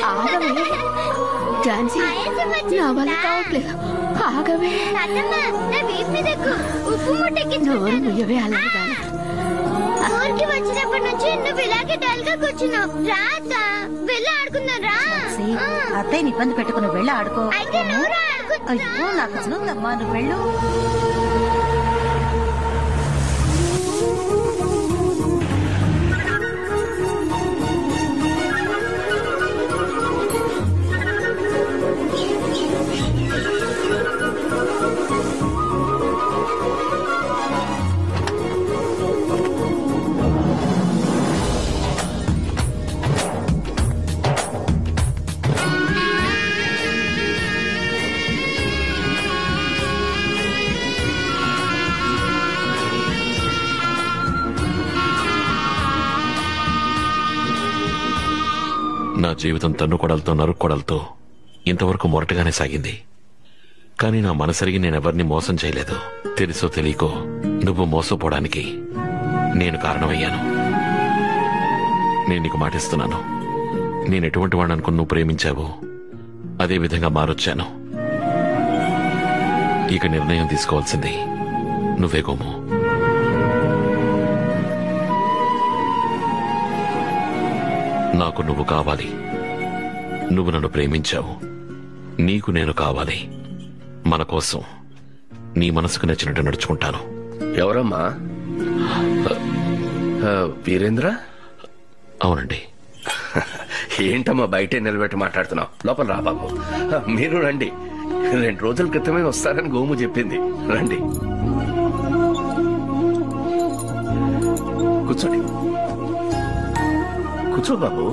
ఆగవే ఝాన్సీ, నా వల్ల కావట్లేదు. ఆగవే. నోరు ముయ్యవే. అలాగే ఊరికి వచ్చినప్పటి నుంచి నువ్వు ఇలాగే డల్ గా కూర్చున్నావు. రాత వెళ్ళి ఆడుకుందాం రా. అత్తయ్యని ఇబ్బంది పెట్టుకుని వెళ్ళి ఆడుకో. అయ్యో నాకు చదువుతమ్మా, నువ్వు వెళ్ళు. నా జీవితం తన్నుకొడలతో నరుక్కొడలతో ఇంతవరకు మొరటగానే సాగింది. కానీ నా మనసరిగి నేనెవరిని మోసం చేయలేదు. తెలుసో తెలియకో నువ్వు మోసపోవడానికి నేను కారణమయ్యాను. నేను నీకు మాటిస్తున్నాను, నేను ఎటువంటి వాడిని అనుకుని నువ్వు ప్రేమించావో అదే విధంగా మారొచ్చాను. ఇక నిర్ణయం తీసుకోవాల్సింది నువ్వే గోము. నాకు నువ్వు కావాలి. నువ్వు నన్ను ప్రేమించావు, నీకు నేను కావాలి. మన కోసం నీ మనసుకు నచ్చినట్టు నడుచుకుంటాను. ఎవరమ్మా? వీరేంద్ర? అవునండి. ఏంటమ్మా బయటే నిలబెట్టి మాట్లాడుతున్నావు? లోపల రా బాబు. మీరు రండి. 2 రోజుల క్రితమే వస్తారని గోము చెప్పింది. రండి, కూర్చోండి. కూర్చో బాబు.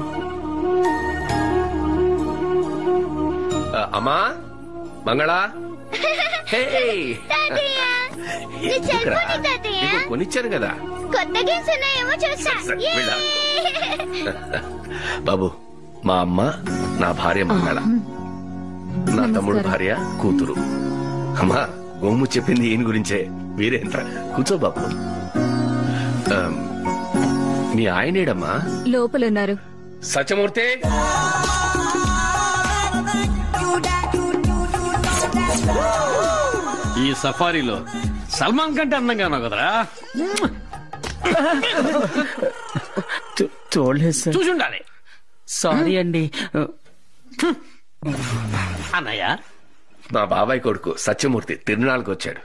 అమ్మా మంగళ, కొనిచ్చాను కదా. బాబు, మా అమ్మ నా భార్య మంగళ, నా తమ్ముడు భార్య కూతురు. అమ్మా గోము చెప్పింది ఈయన గురించే. వీరేంద్ర, కూర్చో బాబు. మీ ఆయనేడమ్మా? లోపలున్నారు. సత్యమూర్తి, ఈ సఫారీలో సల్మాన్ కంటే అందంగా ఉన్నావు కదరా. చూడలేదు సార్. చూసి ఉండాలి. సారీ అండి. అన్నయ్య, మా బాబాయ్ కొడుకు సత్యమూర్తి తిరునాళ్ళకి వచ్చాడు.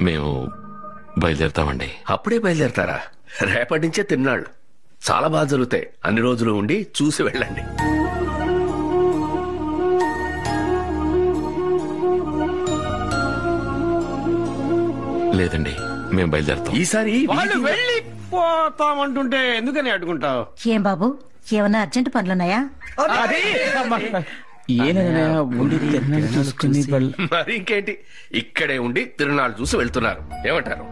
మేము బయలుదేరుతామండి. అప్పుడే బయలుదేరతారా? రేపటి నుంచే తిరునాళ్ళు. చాలా బాగా జరుగుతాయి. అన్ని రోజులు ఉండి చూసి వెళ్ళండి. లేదండి, మేము బయలుదేరుతాం. ఈసారి వాళ్ళు వెళ్ళిపోతామంటుంటే ఎందుకని అడ్డుకుంటావు? ఏం బాబు, ఏమన్నా అర్జెంట్ పనులున్నాయా? మరి ఇంకేంటి, ఇక్కడే ఉండి తిరునాళ్ళు చూసి వెళ్తున్నారు. ఏమంటారు?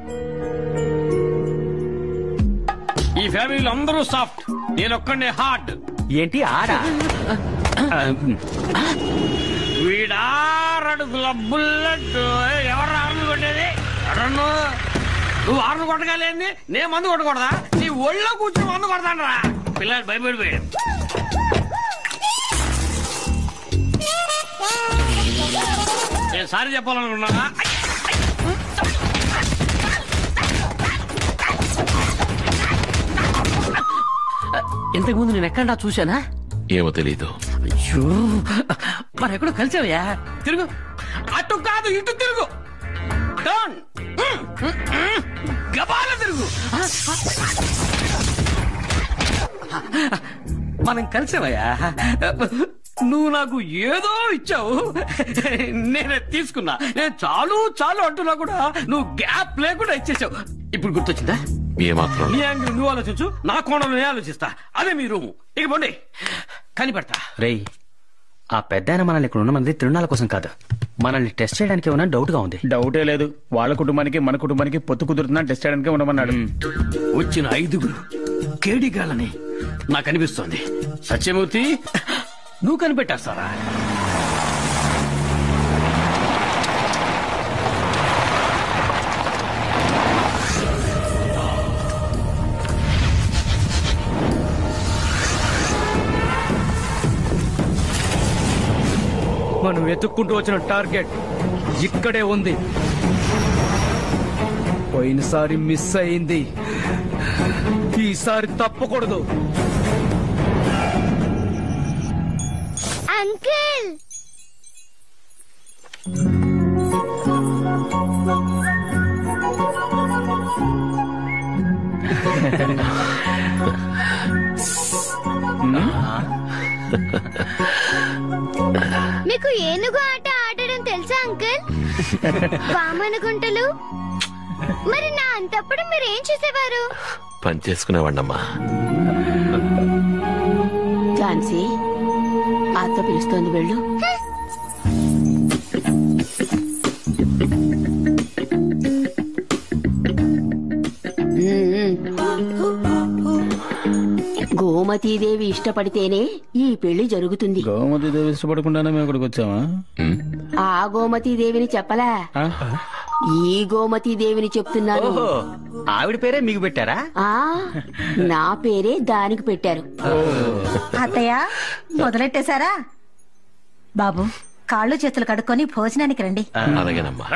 ఈ ఫ్యామిలీలో అందరూ సాఫ్ట్, నేను ఒక్కడే హార్డ్. ఏంటి ఆడా? వీడారడుగుల బుల్లెట్. ఎవరు ఆరును కొట్టేది? నువ్వు ఆరును కొట్టగలేంది, నేను మందు కొట్టకూడదా? నీ ఒళ్ళో కూర్చొని మందు కొడతాను రా. పిల్లలు భయపడిపోయాడు. నేను సారీ చెప్పాలనుకున్నానా? ఇంతకుముందు నేను ఎక్కడా చూశానా? ఏమో తెలీదు. అయ్యో, మరి ఎక్కడో కలిసావయ్యా. తిరుగు. అటు కాదు, ఇటు తిరుగు. టర్న్. గబాల తిరుగు. మనం కలిసావయ్యా. నువ్వు నాకు ఏదో ఇచ్చావు, నేనే తీసుకున్నా. నేను చాలు చాలు అంటున్నా కూడా నువ్వు గ్యాప్ లేకుండా ఇచ్చేసావు. ఇప్పుడు గుర్తొచ్చిందా? ఏమాత్రం. నీ యాంగిల్ నువ్వు ఆలోచించు, నా కోణంలో నేను ఆలోచిస్తా. అదే మీ రూము. ఇక పోండి, కనిపెడతా. రేయ్, ఆ పెద్ద మనల్ని ఇక్కడ ఉన్నమంది తిరునాళ్ళ కోసం కాదు, మనల్ని టెస్ట్ చేయడానికి ఏమన్నా డౌట్ గా ఉంది. డౌటే లేదు. వాళ్ళ కుటుంబానికి మన కుటుంబానికి పొత్తు కుదురుతున్నా టెస్ట్ చేయడానికి ఉండమన్నాడు. వచ్చిన 5 కేడిగాళ్ళని నాకు అనిపిస్తోంది. సత్యమూర్తి, నువ్వు కనిపెట్టేస్తారా? మనం వెతుక్కుంటూ వచ్చిన టార్గెట్ ఇక్కడే ఉంది. పోయినసారి మిస్ అయింది, ఈసారి తప్పకూడదు. అంకుల్ మీకు ఏనుగు ఆట ఆడడం తెలుసా అంకుల్? వామన గుంటలు. మరి నా అంతప్పుడు మీరు ఏం చేసేవారు? పని చేసుకునేవాడినమ్మా. ఝాన్సీ, అత్త పిలుస్తోంది, వెళ్ళు. గోమతీదేవి ఇష్టపడితేనే ఈ పెళ్లి జరుగుతుంది. గోమతీదేవి ఇష్టపడకుండానే మేము ఇక్కడికి వచ్చామా? ఆ గోమతీదేవిని చెప్పలా, ఈ గోమతీదేవిని చెప్తున్నాను. ఆవిడ పేరే మీకు పెట్టారా? నా పేరే దానికి పెట్టారు. అత్తయ్య మొదలెట్టేశారా? బాబు, కాళ్ళు చేతులు కడుక్కొని భోజనానికి రండి. అలాగేనమ్మా.